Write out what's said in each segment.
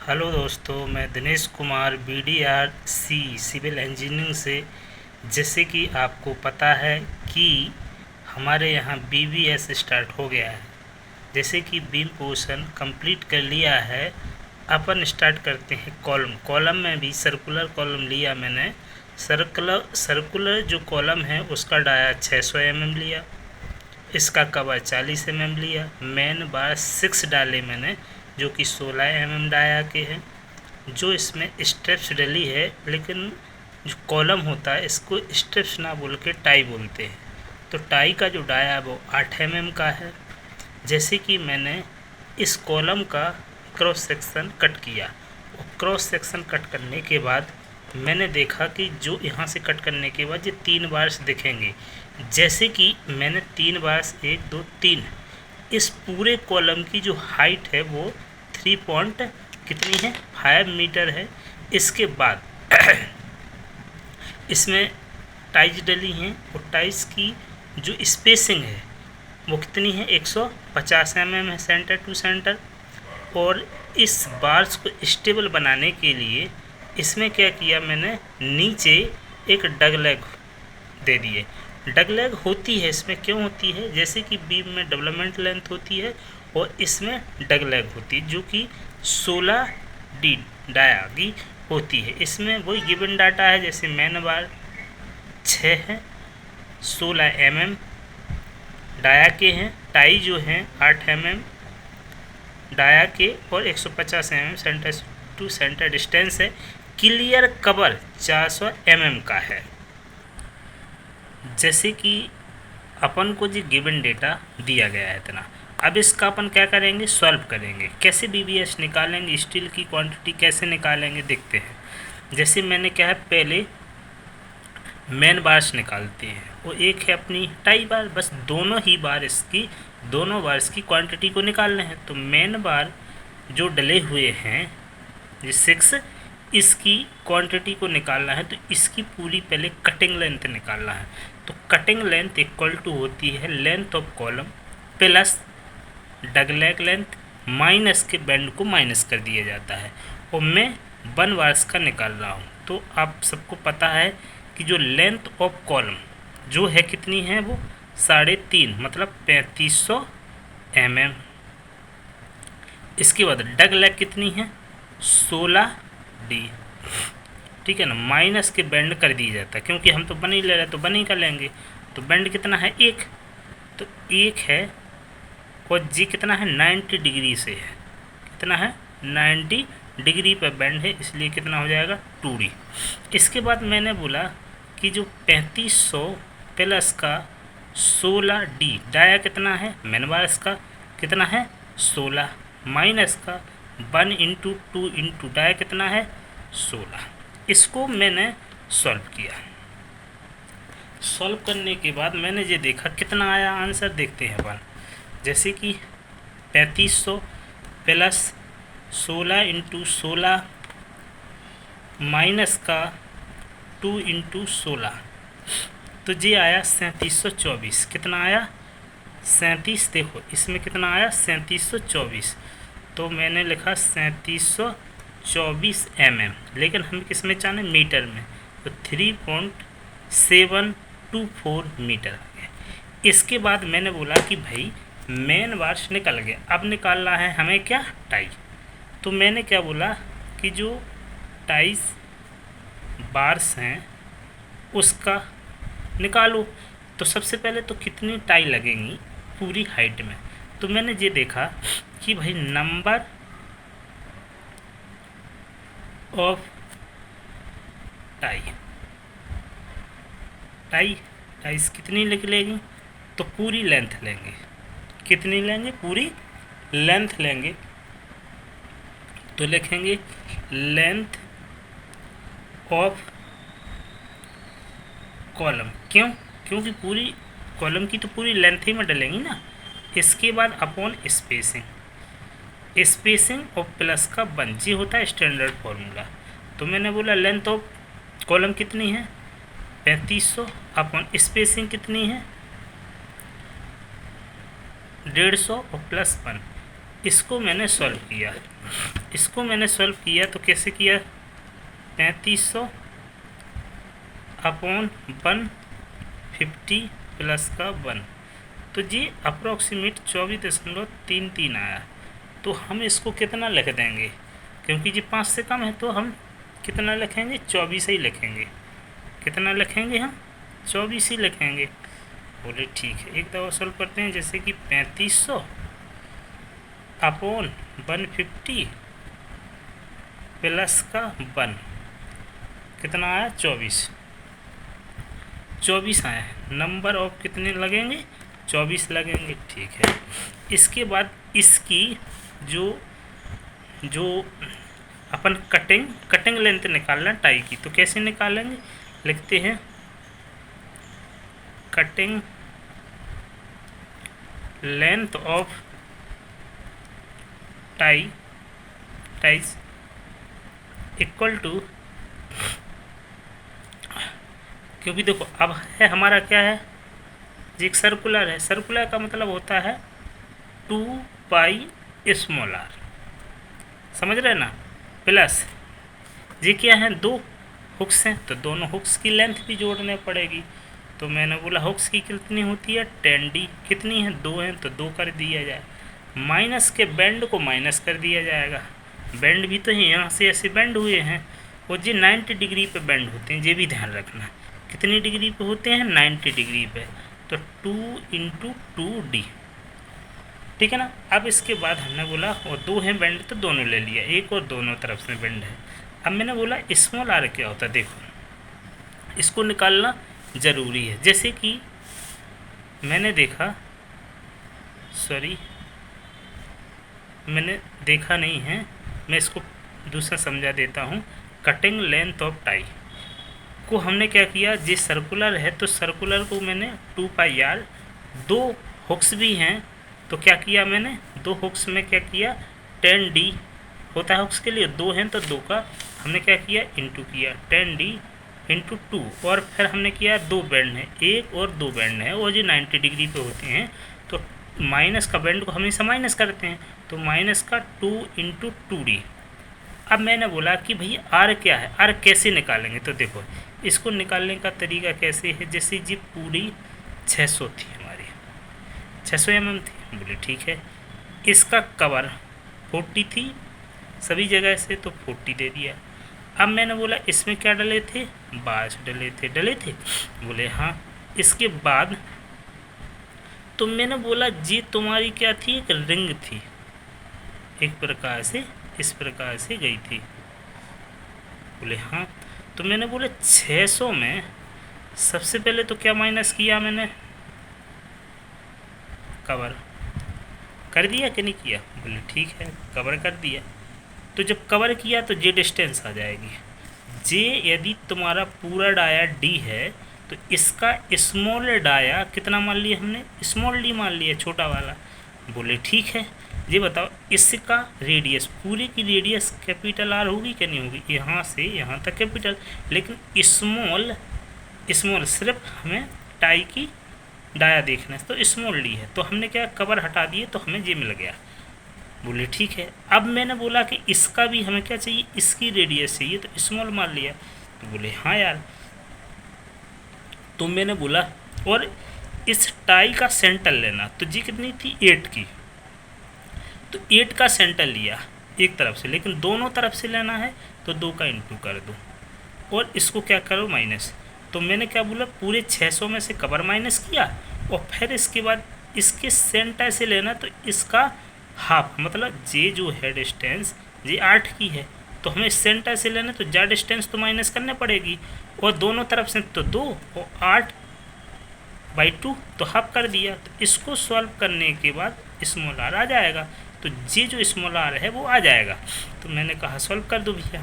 Hello दोस्तों, मैं Dinesh Kumar BDRC civil engineering से। जैसे कि आपको पता है कि हमारे यहाँ BBS स्टार्ट हो गया है। जैसे कि बीम पोर्शन कंप्लीट कर लिया है, अपन स्टार्ट करते हैं कॉलम। कॉलम में भी सर्कुलर कॉलम लिया मैंने। सर्कुलर जो कॉलम है उसका डाया 600 mm लिया, इसका कवर 40 mm लिया। मेन बार 6 डाले मैंने, जो कि 16 mm डाया के हैं। जो इसमें स्टेप्स डली है, लेकिन जो कॉलम होता है इसको स्टेप्स ना बोल के टाई बोलते हैं। तो टाई का जो डाया है वो 8 mm का है। जैसे कि मैंने इस कॉलम का क्रॉस सेक्शन कट किया, और क्रॉस सेक्शन कट करने के बाद मैंने देखा कि जो यहाँ से कट करने के बाद ये 3 बार्स दिखेंगे। जैसे कि मैंने 3 बार्स 1 2 3, इस पूरे कॉलम की जो हाइट है वो 3 पॉइंट कितनी है 5 मीटर है। इसके बाद इसमें टाइज डली हैं, और टाइज की जो स्पेसिंग है वो कितनी है 150 mm है सेंटर टू सेंटर। और इस बार्स को स्टेबल बनाने के लिए इसमें क्या किया मैंने, नीचे एक डग लेग दे दिए। डग लेग होती है इसमें, क्यों होती है, जैसे कि बीम में डेवलपमेंट लेंथ होती है और इसमें डग लेग होती है, जो कि 16 डी डाया की होती है। इसमें वही गिवन डाटा है, जैसे मैन बार 6 है, 16 mm डाया के हैं, टाई जो हैं 8 mm डाया के, और 150 mm centre to centre distance है। क्लियर कवर 400 mm का है। जैसे कि अपन को जो गिवन डेटा दिया गया है इतना, अब इसका अपन क्या करेंगे, सॉल्व करेंगे। कैसे BBS निकालेंगे, स्टील की क्वांटिटी कैसे निकालेंगे देखते हैं। जैसे मैंने क्या है, पहले मेन बार्स निकालते हैं, वो एक है अपनी टाई बार, बस दोनों बार्स की क्वांटिटी को निकालना है। तो मेन बार जो डले हुए हैं ये 6, इसकी क्वांटिटी को निकालना है, तो इसकी पूरी पहले कटिंग लेंथ निकालना है। तो कटिंग लेंथ इक्वल टू होती है length of column plus dug leg length minus के बेंड को माइनस कर दिया जाता है। और मैं 1 बार्स का निकाल रहा हूँ। तो आप सबको पता है कि जो लेंथ ऑफ कॉलम जो है कितनी है, वो 3.5 मतलब 3500 mm। इसके बाद डग लेग कितनी है 16 D, ठीक है ना, माइनस के बेंड कर दिया जाता है, क्योंकि हम तो बन ही ले रहे तो बन ही कर लेंगे। तो बेंड कितना है 1, तो 1 है, और जी कितना है 90 डिग्री से है, कितना है 90 डिग्री पर बेंड है, इसलिए कितना हो जाएगा 2D। इसके बाद मैंने बोला कि जो 3500 प्लस का 16D डाया कितना है, मैन बार्स का कितना है 16, माइनस का 1 इंटू 2 इंटू डाया कितना है 16। इसको मैंने सॉल्व किया। सॉल्व करने के बाद मैंने ये देखा कितना आया आंसर, देखते हैं अपन। जैसे कि 3500 प्लस 16 इंटू 16 माइनस का 2 इंटू 16, तो ये आया 3724। कितना आया 37, देखो इसमें कितना आया 3724। तो मैंने लिखा 3724 mm, लेकिन हम किस में चाहें, मीटर में, तो 3.724 मीटर आ गया। इसके बाद मैंने बोला कि भाई मेन बार्स निकल गए, अब निकालना है हमें क्या, टाई। तो मैंने क्या बोला कि जो टाइस बार्स हैं उसका निकालो। तो सबसे पहले तो कितनी टाई लगेंगी पूरी हाइट में, तो मैंने ये देखा कि भाई नंबर ऑफ टाइस कितनी निकलेगी, तो पूरी लेंथ लेंगे। कितनी लेंगे, पूरी लेंथ लेंगे। तो लिखेंगे लेंथ ऑफ कॉलम, क्योंकि पूरी कॉलम की तो पूरी लेंथ ही में डलेंगी ना। इसके बाद अपॉन स्पेसिंग और प्लस का 1, जी होता है स्टैंडर्ड फॉर्मूला। तो मैंने बोला लेंथ ऑफ कॉलम कितनी है 3500, अपॉन स्पेसिंग कितनी है 150 और प्लस 1। इसको मैंने सॉल्व किया। इसको मैंने सॉल्व किया तो कैसे किया, 3500 अपॉन 150 प्लस का 1, तो जी अप्रोक्सीमेट 24.33 आया। तो हम इसको कितना लिख देंगे, क्योंकि जी 5 से कम है तो हम कितना लिखेंगे, 24 ही लिखेंगे। कितना लिखेंगे हम, 24 ही लिखेंगे। बोले ठीक है, एक दफ़ा सॉल्व करते हैं। जैसे कि 3500 अपॉन 150 प्लस का 1 कितना आया, 24 आया। नंबर ऑफ कितने लगेंगे, 24 लगेंगे। ठीक है, इसके बाद इसकी जो अपन कटिंग लेंथ निकालना टाई की, तो कैसे निकालेंगे, लिखते हैं cutting length of ties equal to, क्योंकि देखो अब है हमारा क्या है जी, एक सर्कुलर है। सर्कुलर का मतलब होता है 2 पाई स्मॉल r, समझ रहे ना, प्लस ये क्या है, 2 हुक्स हैं तो दोनों हुक्स की लेंथ भी जोड़ने पड़ेगी। तो मैंने बोला हुक्स की कितनी होती है, 10d, कितनी है, 2 हैं तो 2 कर दिया जाए। माइनस के बेंड को माइनस कर दिया जाएगा। बेंड भी तो है, यहाँ से ऐसे बेंड हुए हैं और ये 90 डिग्री पे बेंड होते हैं, ये भी ध्यान रखना। कितनी डिग्री पे होते हैं, 90 डिग्री पे। तो 2 × 2d, ठीक है ना। अब इसके बाद हमने बोला और 2 हैं बेंड तो दोनों ले लिया, एक और दोनों तरफ से बेंड है। अब मैंने बोला स्मॉल r क्या होता है, देखो इसको निकालना ज़रूरी है। जैसे कि मैंने देखा नहीं है, मैं इसको दूसरा समझा देता हूँ। कटिंग लेंथ ऑफ टाई को हमने क्या किया, ये सर्कुलर है तो सर्कुलर को मैंने 2 पाई r, 2 हुक्स भी हैं तो क्या किया मैंने, 2 हुक्स में क्या किया, 10d होता है हुक्स के लिए, 2 हैं तो 2 का हमने क्या किया, इंटू किया, 10d × 2। और फिर हमने किया 2 बेंड हैं, एक और 2 बेंड हैं और ये 90 डिग्री पे होते हैं तो माइनस का बेंड को हमेशा माइनस करते हैं, तो माइनस का 2 × 2d। अब मैंने बोला कि भैया आर क्या है, आर कैसे निकालेंगे, तो देखो इसको निकालने का तरीका कैसे है। जैसे जी पूरी 600 थी हमारी, 600 mm थी, बोले ठीक है। इसका कवर 40 थी सभी जगह से तो 40 दे दिया। अब मैंने बोला इसमें क्या डले थे, 22 डले थे, बोले हाँ। इसके बाद तो मैंने बोला जी तुम्हारी क्या थी, एक रिंग थी, एक प्रकार से इस प्रकार से गई थी, बोले हाँ। तो मैंने बोला 600 में सबसे पहले तो क्या माइनस किया मैंने, कवर कर दिया कि नहीं किया, बोले ठीक है कवर कर दिया। तो जब कवर किया तो जे डिस्टेंस आ जाएगी। जे यदि तुम्हारा पूरा डाया डी है तो इसका स्मॉल डाया कितना मान लिया हमने, स्मॉल डी मान लिया, छोटा वाला, बोले ठीक है। ये बताओ इसका रेडियस, पूरी की रेडियस कैपिटल आर होगी कि नहीं होगी, यहाँ से यहाँ तक कैपिटल, लेकिन स्मॉल सिर्फ हमें टाई की डाया देखना है तो स्मॉल डी है, तो हमने क्या कवर हटा दिए तो हमें ये मिल गया, बोले ठीक है। अब मैंने बोला कि इसका भी हमें क्या चाहिए, इसकी रेडियस चाहिए, तो स्मॉल मान लिया, तो बोले हाँ यार। तो मैंने बोला और इस टाई का सेंटर लेना, तो जी कितनी थी, 8 की, तो 8 का सेंटर लिया एक तरफ से, लेकिन दोनों तरफ से लेना है तो 2 का इंटू कर दो और इसको क्या करो माइनस। तो मैंने क्या बोला, पूरे 600 में से कवर माइनस किया और फिर इसके बाद इसके सेंटर से लेना, तो इसका हाफ, मतलब जे जो है डिस्टेंस जे 8 की है तो हमें सेंटर से लेना, तो जा डिस्टेंस तो माइनस करने पड़ेगी और दोनों तरफ से तो 2 और 8/2 तो हाफ कर दिया। तो इसको सॉल्व करने के बाद स्मॉल आर आ जाएगा, तो जे जो स्मॉल आर है वो आ जाएगा। तो मैंने कहा सॉल्व कर दो भैया,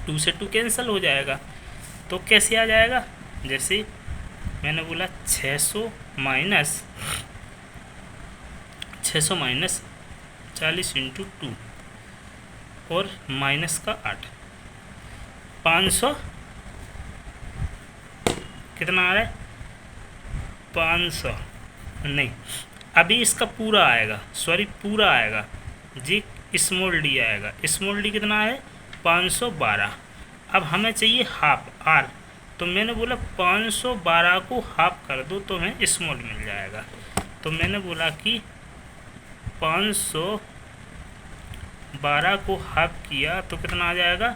2 से 2 कैंसिल हो जाएगा। तो कैसे आ जाएगा, जैसे मैंने बोला 600 माइनस 40 × 2 और माइनस का 8, 500 कितना आ रहा है, 500 नहीं, अभी इसका पूरा आएगा, पूरा आएगा जी, स्मॉल डी आएगा। स्मॉल डी कितना है 512। अब हमें चाहिए हाफ आर, तो मैंने बोला 512 को हाफ कर दो तो हमें स्मॉल मिल जाएगा। तो मैंने बोला कि 512 को हाफ किया तो कितना आ जाएगा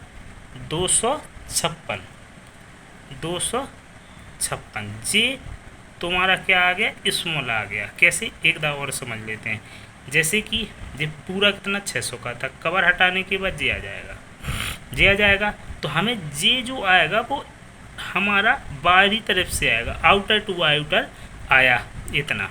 256। 256 जी तुम्हारा क्या आ गया स्मॉल आ गया। कैसे एक दफ़ा और समझ लेते हैं। जैसे कि ये पूरा कितना 600 का था, कवर हटाने के बाद जे आ जाएगा, जे आ जाएगा तो हमें जे जो आएगा वो हमारा बाहरी तरफ से आएगा, आउटर टू आउटर आया इतना।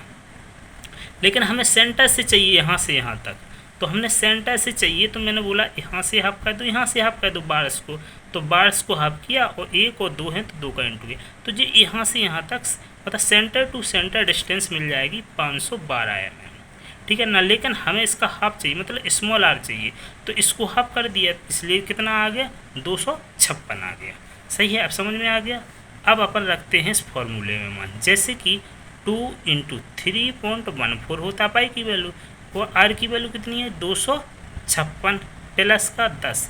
लेकिन हमें सेंटर से चाहिए यहाँ से यहाँ तक, तो हमने सेंटर से चाहिए तो मैंने बोला यहाँ से हाफ कर दो, यहाँ से हाफ कर दो बार्स को, तो बार्स को हाफ किया और 1 और 2 हैं तो 2 का इंटू किया, तो ये यहाँ से यहाँ तक मतलब सेंटर टू सेंटर डिस्टेंस मिल जाएगी 512 mm, ठीक है ना। लेकिन हमें इसका हाफ चाहिए मतलब स्मॉल आर चाहिए, तो इसको हाफ कर दिया इसलिए कितना आ गया 256 आ गया। सही है, अब समझ में आ गया। अब अपन रखते हैं इस फॉर्मूले में मान, जैसे कि 2 × 3.14 होता पाई की वैल्यू, और आर की वैल्यू कितनी है 256 प्लस का 10।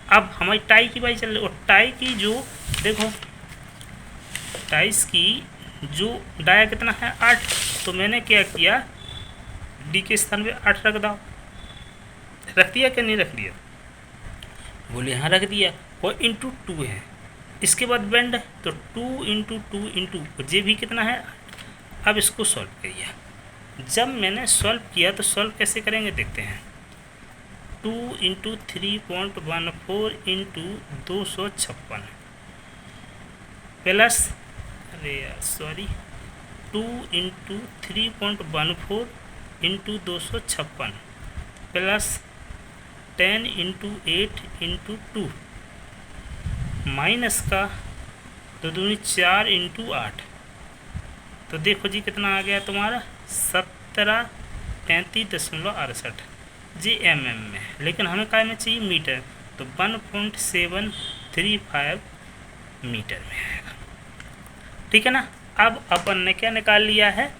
अब हमारी टाई की बाई चल रही, और टाई की जो देखो टाइस की जो डाया कितना है 8, तो मैंने क्या किया डी के स्थान पे 8 रख दो। रख दिया क्या नहीं रख दिया, बोले हाँ रख दिया। और इंटू 2 है, इसके बाद बेंड है तो 2 × 2 इंटू जे भी कितना है 8। अब इसको सॉल्व करिए। जब मैंने सॉल्व किया तो सॉल्व कैसे करेंगे देखते हैं। 2 × 3.14 into 256 plus 2 × 3.14 into 256 plus 10 × 8 into 2 minus का 2 दूनी 4 इंटू 8, तो देखो जी कितना आ गया तुम्हारा 1733.68 जी mm में। लेकिन हमें काय में चाहिए मीटर, तो 1.735 मीटर में आएगा, ठीक है ना। अब अपन ने क्या निकाल लिया है,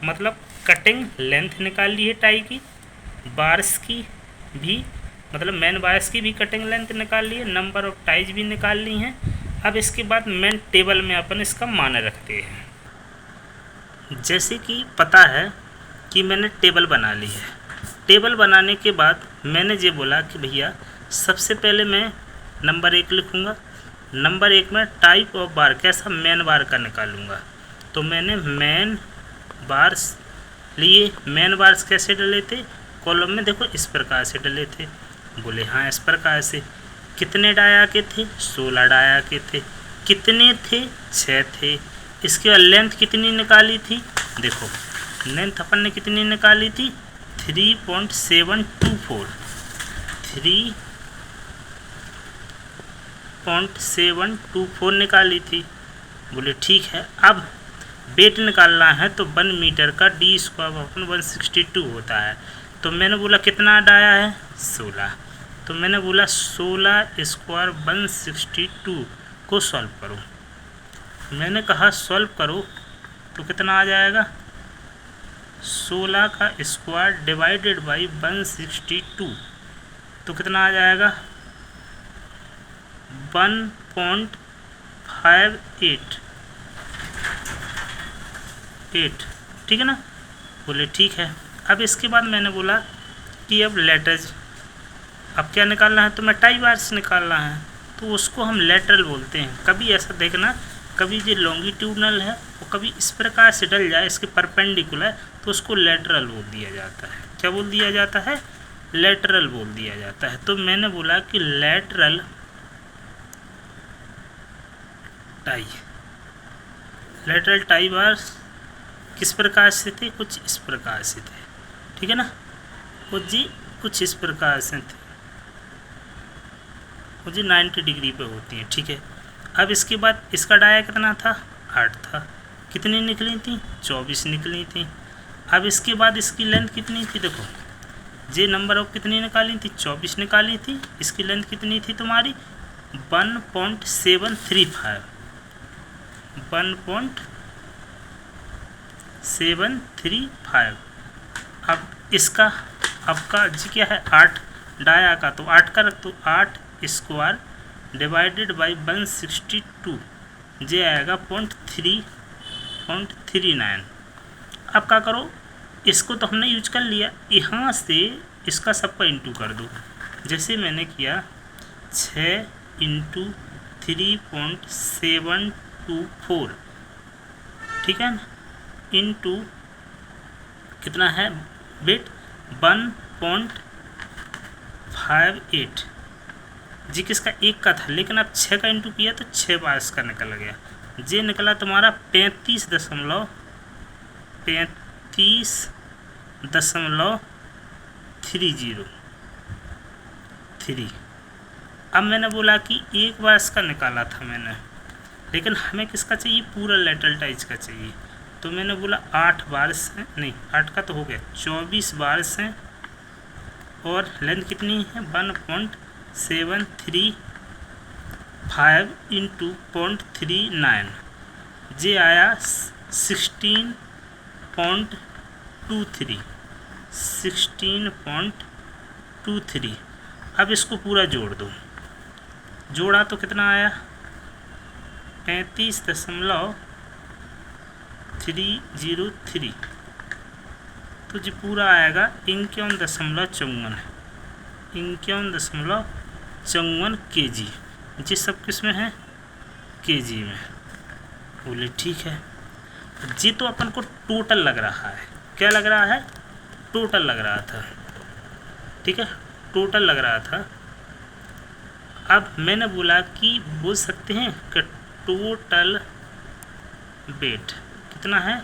मतलब कटिंग लेंथ निकाल ली है टाई की, बार्स की भी मतलब मेन बार्स की भी कटिंग लेंथ निकाल ली है, नंबर ऑफ टाइज भी निकाल ली हैं। अब इसके बाद मेन टेबल में अपन इसका मान रखते हैं। जैसे कि पता है कि मैंने टेबल बना ली है। टेबल बनाने के बाद मैंने ये बोला कि भैया सबसे पहले मैं नंबर 1 लिखूँगा। नंबर 1 में टाइप ऑफ बार कैसा मेन बार का निकालूँगा, तो मैंने मेन बार्स लिए। मेन बार्स कैसे डले थे कॉलम में, देखो इस प्रकार से डले थे। बोले हाँ इस प्रकार से। कितने डाया के थे 16 डाया के थे। कितने थे 6 थे। इसके बाद लेंथ कितनी निकाली थी, देखो लेंथ अपन ने कितनी निकाली थी 3.724 3.724 निकाली थी। बोले ठीक है। अब वेट निकालना है तो 1 मीटर का डी स्क्वायर अपन 162 होता है। तो मैंने बोला कितना डाया है 16, तो मैंने बोला 16 स्क्वायर 162 को सॉल्व करो। मैंने कहा सॉल्व करो तो कितना आ जाएगा 16 का स्क्वायर डिवाइडेड बाई 162, तो कितना आ जाएगा 1.58, ठीक है ना। बोले ठीक है। अब इसके बाद मैंने बोला कि अब लेटर्स अब क्या निकालना है, तो मैं टाई बार्स निकालना है, तो उसको हम लेटरल बोलते हैं। कभी ऐसा देखना, कभी जो लॉन्गिट्यूडनल है वो कभी इस प्रकार से डल जाए इसके परपेंडिकुलर, तो उसको लेटरल बोल दिया जाता है। क्या बोल दिया जाता है, लेटरल बोल दिया जाता है। तो मैंने बोला कि लेटरल टाई बार्स किस प्रकार से थे, कुछ इस प्रकार से थे, ठीक है ना। वो जी कुछ इस प्रकार से थे, वो जी 90 डिग्री पे होती हैं, ठीक है। अब इसके बाद इसका डाया कितना था 8 था। कितनी निकली थी 24 निकली थी। अब इसके बाद इसकी लेंथ कितनी थी, देखो जे नंबर ऑफ कितनी निकाली थी 24 निकाली थी। इसकी लेंथ कितनी थी तुम्हारी 1.735। अब इसका आपका जी क्या है 8 डाया का, तो 8 का रख तो 8 स्क्वायर डिवाइडेड बाई 162 जे आएगा 0.39। अब क्या करो, इसको तो हमने यूज कर लिया, यहाँ से इसका सबका इंटू कर दो। जैसे मैंने किया 6 इंटू 3.724, ठीक है ना, इंटू कितना है बिट 1.58 जी किसका एक का था, लेकिन अब 6 का इंटू किया तो 6 बार इसका निकल गया। जे निकला तुम्हारा 35.303। अब मैंने बोला कि एक बार इसका निकाला था मैंने, लेकिन हमें किसका चाहिए, पूरा लेटरल टाइज का चाहिए। तो मैंने बोला 8 बार से, नहीं 8 का तो हो गया, 24 बार से, और लेंथ कितनी है 1.735 इंटू 0.39 जे आया 16.23। अब इसको पूरा जोड़ दो, जोड़ा तो कितना आया 35.303, तो जी पूरा आएगा 51.54 kg। जी सब किस में है, kg में। बोले ठीक है। जी तो अपन को टोटल लग रहा है, क्या लग रहा है, टोटल लग रहा था, ठीक है, टोटल लग रहा था। अब मैंने बोला कि बोल सकते हैं कि टोटल वेट कितना है,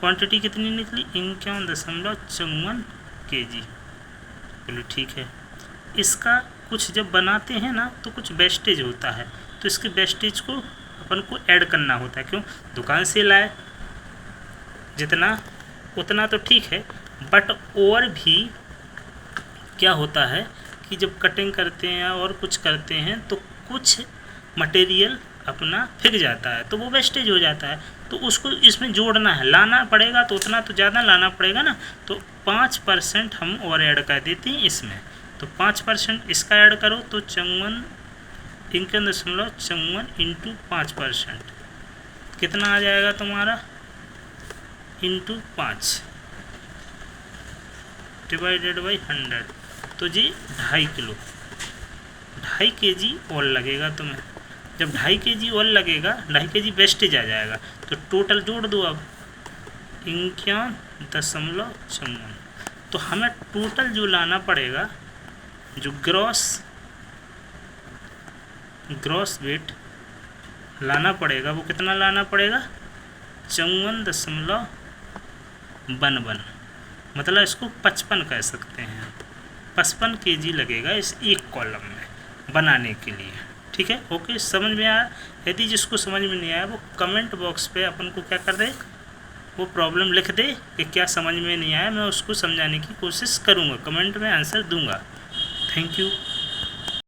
क्वांटिटी कितनी निकली 51.54 kg। बोले ठीक है। इसका कुछ जब बनाते हैं ना तो कुछ वेस्टेज होता है, तो इसके वेस्टेज को अपन को ऐड करना होता है। क्यों, दुकान से लाए जितना उतना तो ठीक है, बट और भी क्या होता है कि जब कटिंग करते हैं और कुछ करते हैं तो कुछ मटेरियल अपना फिक जाता है, तो वो वेस्टेज हो जाता है, तो उसको इसमें जोड़ना है, लाना पड़ेगा, तो उतना तो ज़्यादा लाना पड़ेगा ना। तो 5% हम और ऐड कर देते हैं इसमें, तो 5% इसका ऐड करो तो 51.54 इंटू 5% कितना आ जाएगा तुम्हारा, इंटू 5 डिवाइडेड बाई 100, तो जी 2.5 किलो, 2.5 kg और लगेगा तुम्हें। जब 2.5 kg और लगेगा, 2.5 kg वेस्टेज आ जाएगा, तो टोटल जोड़ दो अब 51.54। तो हमें टोटल जो लाना पड़ेगा, जो ग्रॉस वेट लाना पड़ेगा, वो कितना लाना पड़ेगा 54.11, मतलब इसको 55 कह सकते हैं। 55 kg लगेगा इस एक कॉलम में बनाने के लिए, ठीक है। ओके, समझ में आया। यदि जिसको समझ में नहीं आया वो कमेंट बॉक्स पे अपन को क्या कर दे, वो प्रॉब्लम लिख दे कि क्या समझ में नहीं आया, मैं उसको समझाने की कोशिश करूँगा, कमेंट में आंसर दूंगा। Thank you.